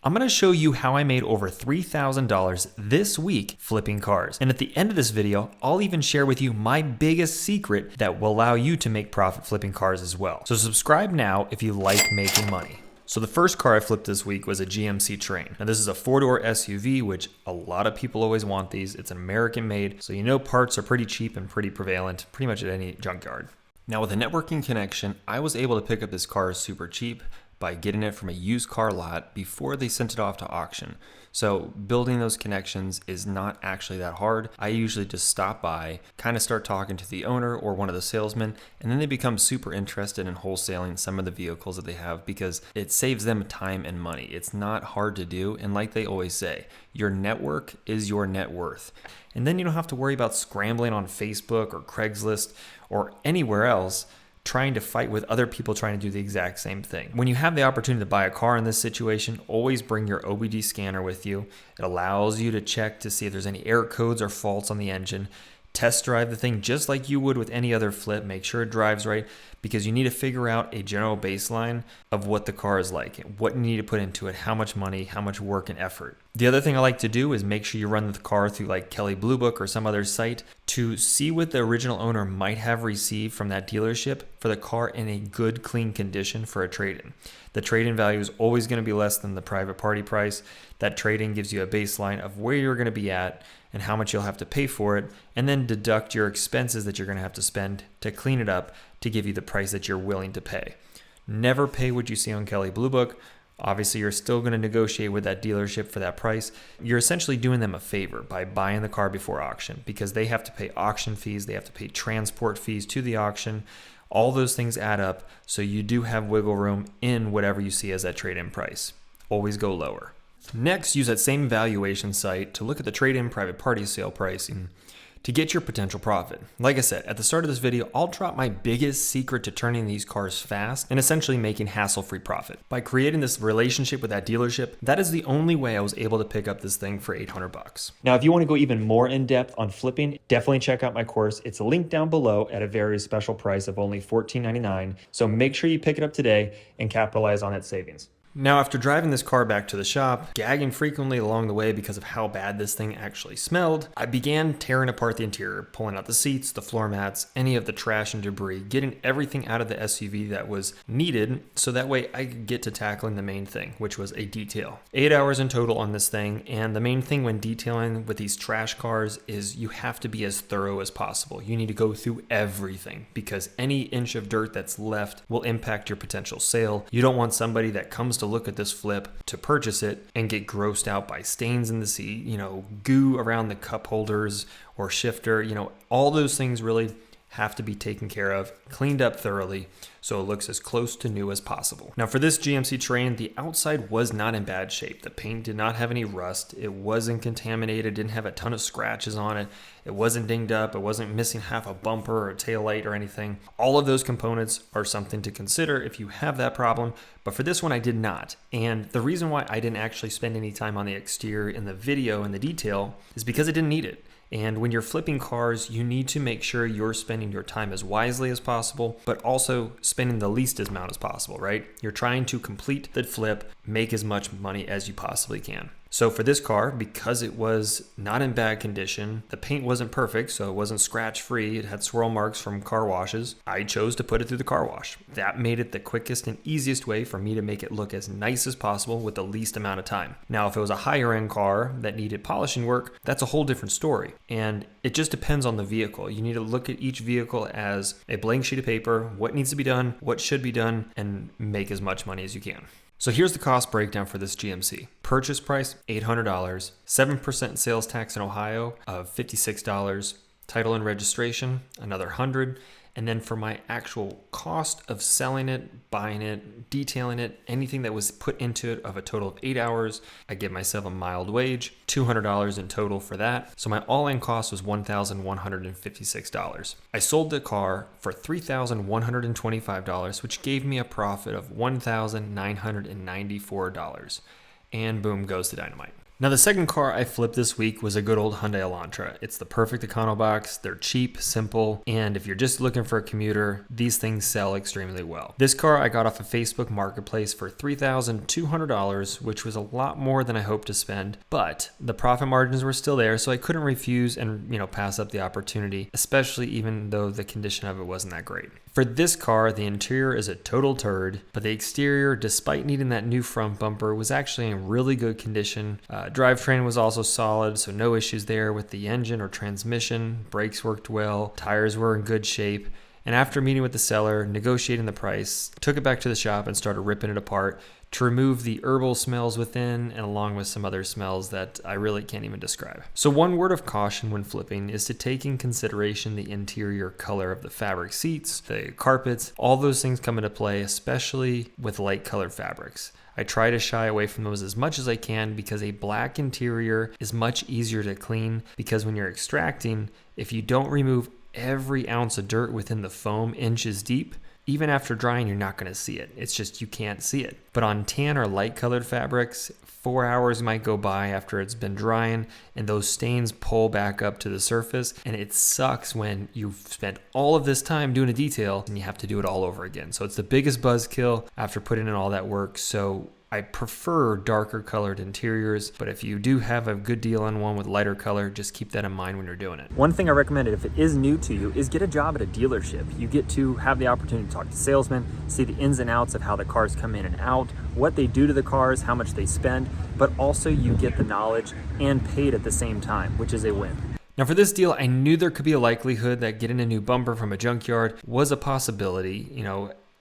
I'm going to show you how I made over $3,000 this week flipping cars. And at the end of this video, I'll even share with you my biggest secret that will allow you to make profit flipping cars as well. So subscribe now if you like making money. So the first car I flipped this week was a GMC Terrain. Now this is a 4-door SUV, which a lot of people always want these. It's an American made, so you know parts are pretty cheap and pretty prevalent, pretty much at any junkyard. Now with a networking connection, I was able to pick up this car super cheap by getting it from a used car lot before they sent it off to auction. So building those connections is not actually that hard. I usually just stop by, kind of start talking to the owner or one of the salesmen, and then they become super interested in wholesaling some of the vehicles that they have because it saves them time and money. It's not hard to do, and like they always say, your network is your net worth. And then you don't have to worry about scrambling on Facebook or Craigslist or anywhere else trying to fight with other people trying to do the exact same thing. When you have the opportunity to buy a car in this situation, always bring your OBD scanner with you. It allows you to check to see if there's any error codes or faults on the engine. Test drive the thing just like you would with any other flip. Make sure it drives right because you need to figure out a general baseline of what the car is like, what you need to put into it, how much money, how much work and effort. The other thing I like to do is make sure you run the car through like Kelley Blue Book or some other site to see what the original owner might have received from that dealership for the car in a good, clean condition for a trade-in. The trade-in value is always going to be less than the private party price. That trade-in gives you a baseline of where you're going to be at and how much you'll have to pay for it, and then deduct your expenses that you're going to have to spend to clean it up to give you the price that you're willing to pay. Never pay what you see on Kelley Blue Book. Obviously, you're still going to negotiate with that dealership for that price. You're essentially doing them a favor by buying the car before auction because they have to pay auction fees, they have to pay transport fees to the auction. All those things add up, so you do have wiggle room in whatever you see as that trade-in price. Always go lower. Next, use that same valuation site to look at the trade-in private party sale pricing to get your potential profit. Like I said, at the start of this video, I'll drop my biggest secret to turning these cars fast and essentially making hassle-free profit. By creating this relationship with that dealership, that is the only way I was able to pick up this thing for $800. Now, if you want to go even more in-depth on flipping, definitely check out my course. It's linked down below at a very special price of only $14.99. So make sure you pick it up today and capitalize on that savings. Now, after driving this car back to the shop, gagging frequently along the way because of how bad this thing actually smelled, I began tearing apart the interior, pulling out the seats, the floor mats, any of the trash and debris, getting everything out of the SUV that was needed so that way I could get to tackling the main thing, which was a detail. 8 hours in total on this thing, and the main thing when detailing with these trash cars is you have to be as thorough as possible. You need to go through everything because any inch of dirt that's left will impact your potential sale. You don't want somebody that comes to look at this flip to purchase it and get grossed out by stains in the seat, goo around the cup holders or shifter, all those things really have to be taken care of, cleaned up thoroughly so it looks as close to new as possible. Now for this GMC Terrain, the outside was not in bad shape. The paint did not have any rust. It wasn't contaminated, didn't have a ton of scratches on it. It wasn't dinged up. It wasn't missing half a bumper or a tail light or anything. All of those components are something to consider if you have that problem, but for this one I did not. And the reason why I didn't actually spend any time on the exterior in the video and the detail is because I didn't need it. And when you're flipping cars, you need to make sure you're spending your time as wisely as possible, but also spending the least amount as possible, right? You're trying to complete the flip, make as much money as you possibly can. So for this car, because it was not in bad condition, the paint wasn't perfect, so it wasn't scratch free, it had swirl marks from car washes, I chose to put it through the car wash. That made it the quickest and easiest way for me to make it look as nice as possible with the least amount of time. Now, if it was a higher end car that needed polishing work, that's a whole different story. And it just depends on the vehicle. You need to look at each vehicle as a blank sheet of paper, what needs to be done, what should be done, and make as much money as you can. So here's the cost breakdown for this GMC. Purchase price, $800, 7% sales tax in Ohio of $56, title and registration, another $100, and then for my actual cost of selling it, buying it, detailing it, anything that was put into it of a total of 8 hours, I give myself a mild wage, $200 in total for that. So my all-in cost was $1,156. I sold the car for $3,125, which gave me a profit of $1,994. And boom goes the dynamite. Now, the second car I flipped this week was a good old Hyundai Elantra. It's the perfect econo box. They're cheap, simple, and if you're just looking for a commuter, these things sell extremely well. This car I got off of Facebook Marketplace for $3,200, which was a lot more than I hoped to spend, but the profit margins were still there, so I couldn't refuse and pass up the opportunity, especially even though the condition of it wasn't that great. For this car, the interior is a total turd, but the exterior, despite needing that new front bumper, was actually in really good condition. Drivetrain was also solid, so no issues there with the engine or transmission. Brakes worked well, tires were in good shape. And after meeting with the seller, negotiating the price, took it back to the shop and started ripping it apart to remove the herbal smells within, and along with some other smells that I really can't even describe. So one word of caution when flipping is to take in consideration the interior color of the fabric seats, the carpets, all those things come into play, especially with light colored fabrics. I try to shy away from those as much as I can because a black interior is much easier to clean, because when you're extracting, if you don't remove every ounce of dirt within the foam inches deep, even after drying, you're not going to see it. It's just you can't see it. But on tan or light colored fabrics, 4 hours might go by after it's been drying and those stains pull back up to the surface, and it sucks when you've spent all of this time doing a detail and you have to do it all over again. So it's the biggest buzzkill after putting in all that work. So I prefer darker colored interiors, but if you do have a good deal on one with lighter color, just keep that in mind when you're doing it. One thing I recommend, if it is new to you, is get a job at a dealership. You get to have the opportunity to talk to salesmen, see the ins and outs of how the cars come in and out, what they do to the cars, how much they spend, but also you get the knowledge and paid at the same time, which is a win. Now for this deal, I knew there could be a likelihood that getting a new bumper from a junkyard was a possibility.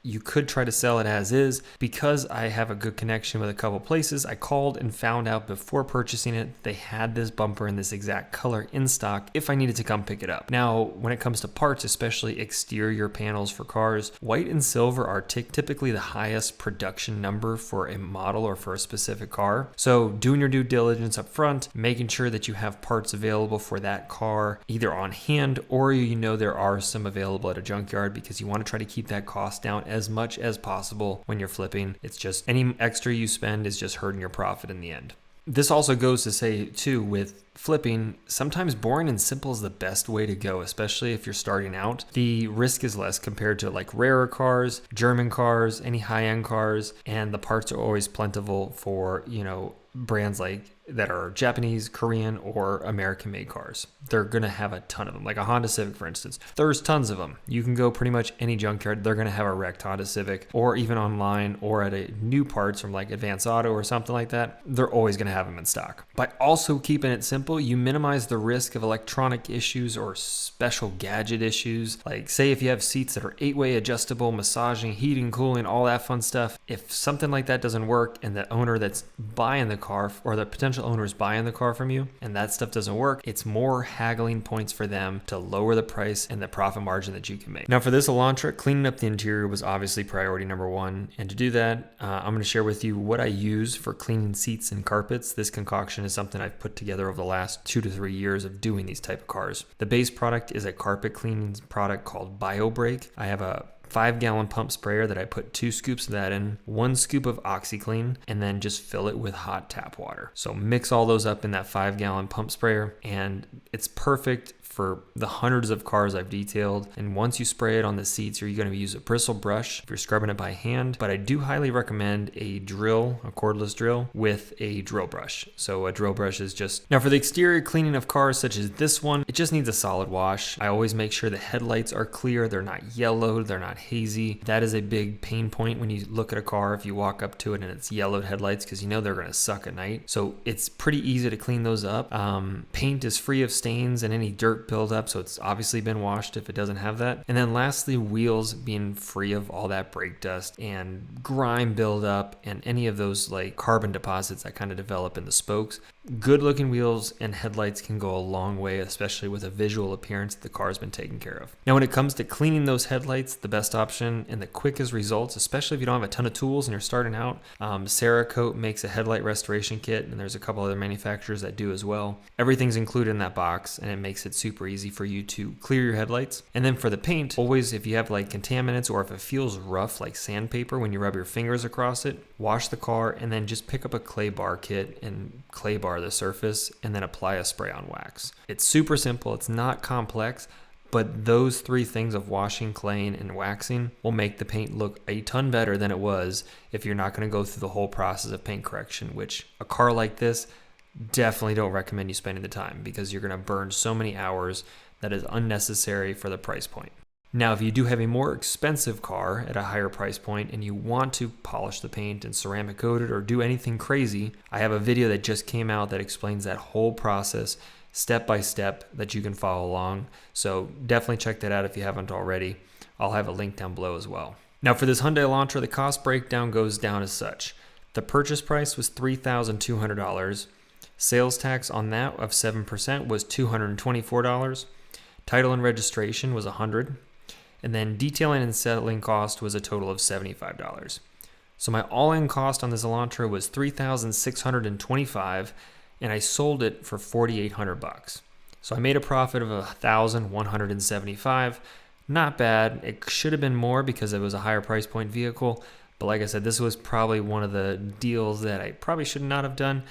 You could try to sell it as is. Because I have a good connection with a couple places, I called and found out before purchasing it they had this bumper in this exact color in stock if I needed to come pick it up. Now, when it comes to parts, especially exterior panels for cars, white and silver are typically the highest production number for a model or for a specific car. So doing your due diligence up front, making sure that you have parts available for that car either on hand or there are some available at a junkyard, because you want to try to keep that cost down as much as possible when you're flipping. It's just any extra you spend is just hurting your profit in the end. This also goes to say too, with flipping, sometimes boring and simple is the best way to go, especially if you're starting out. The risk is less compared to like rarer cars, German cars, any high-end cars, and the parts are always plentiful for, brands that are Japanese, Korean, or American-made cars. They're going to have a ton of them, like a Honda Civic, for instance. There's tons of them. You can go pretty much any junkyard. They're going to have a wrecked Honda Civic, or even online or at a new parts from like Advance Auto or something like that. They're always going to have them in stock. By also keeping it simple, you minimize the risk of electronic issues or special gadget issues. Like say if you have seats that are 8-way adjustable, massaging, heating, cooling, all that fun stuff. If something like that doesn't work and the owner that's buying the car, or the potential owner is buying the car from you, and that stuff doesn't work, it's more haggling points for them to lower the price and the profit margin that you can make. Now for this Elantra, cleaning up the interior was obviously priority number one. And to do that, I'm going to share with you what I use for cleaning seats and carpets. This concoction is something I've put together over the last 2 to 3 years of doing these type of cars. The base product is a carpet cleaning product called BioBreak. I have a 5-gallon pump sprayer that I put 2 scoops of that in, 1 scoop of OxyClean, and then just fill it with hot tap water. So mix all those up in that 5-gallon pump sprayer, and it's perfect for the hundreds of cars I've detailed. And once you spray it on the seats, you're going to use a bristle brush if you're scrubbing it by hand. But I do highly recommend a drill, a cordless drill with a drill brush. So a drill brush is just... Now for the exterior cleaning of cars such as this one, it just needs a solid wash. I always make sure the headlights are clear. They're not yellowed. They're not hazy. That is a big pain point when you look at a car if you walk up to it and it's yellowed headlights, because they're going to suck at night. So it's pretty easy to clean those up. Paint is free of stains and any dirt build up, so it's obviously been washed if it doesn't have that. And then lastly, wheels being free of all that brake dust and grime buildup and any of those like carbon deposits that kind of develop in the spokes. Good looking wheels and headlights can go a long way, especially with a visual appearance that the car's been taken care of. Now when it comes to cleaning those headlights, the best option and the quickest results, especially if you don't have a ton of tools and you're starting out, Cerakote makes a headlight restoration kit, and there's a couple other manufacturers that do as well. Everything's included in that box, and it makes it super super easy for you to clear your headlights. And then for the paint, always if you have like contaminants or if it feels rough like sandpaper when you rub your fingers across it, wash the car and then just pick up a clay bar kit and clay bar the surface and then apply a spray on wax. It's super simple, it's not complex, but those three things of washing, claying, and waxing will make the paint look a ton better than it was if you're not going to go through the whole process of paint correction, which a car like this, definitely don't recommend you spending the time because you're going to burn so many hours that is unnecessary for the price point. Now, if you do have a more expensive car at a higher price point and you want to polish the paint and ceramic coat it or do anything crazy, I have a video that just came out that explains that whole process step by step that you can follow along. So definitely check that out if you haven't already. I'll have a link down below as well. Now for this Hyundai Elantra, the cost breakdown goes down as such. The purchase price was $3,200. Sales tax on that of 7% was $224. Title and registration was $100. And then detailing and settling cost was a total of $75. So my all-in cost on this Elantra was $3,625. And I sold it for $4,800. So I made a profit of $1,175. Not bad. It should have been more because it was a higher price point vehicle. But like I said, this was probably one of the deals that I probably should not have done,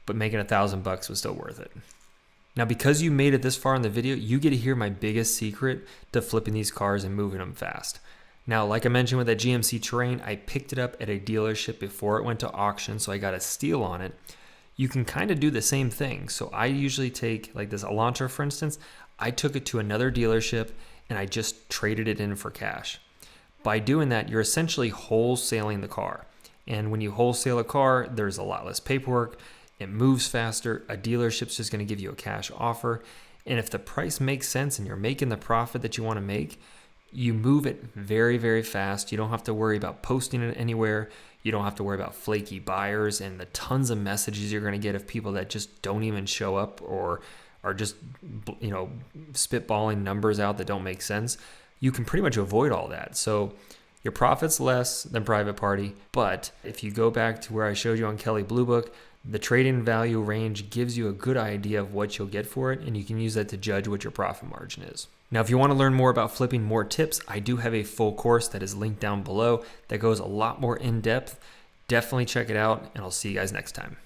but making $1,000 was still worth it. Now, because you made it this far in the video, you get to hear my biggest secret to flipping these cars and moving them fast. Now, like I mentioned with that GMC Terrain, I picked it up at a dealership before it went to auction, so I got a steal on it. You can kind of do the same thing. So I usually take, like this Elantra for instance, I took it to another dealership and I just traded it in for cash. By doing that, you're essentially wholesaling the car. And when you wholesale a car, there's a lot less paperwork, it moves faster, a dealership's just gonna give you a cash offer. And if the price makes sense and you're making the profit that you wanna make, you move it very, very fast. You don't have to worry about posting it anywhere. You don't have to worry about flaky buyers and the tons of messages you're going to get of people that just don't even show up or are just, spitballing numbers out that don't make sense. You can pretty much avoid all that. So your profit's less than private party, but if you go back to where I showed you on Kelley Blue Book, the trade-in value range gives you a good idea of what you'll get for it, and you can use that to judge what your profit margin is. Now, if you want to learn more about flipping more tips, I do have a full course that is linked down below that goes a lot more in depth. Definitely check it out, and I'll see you guys next time.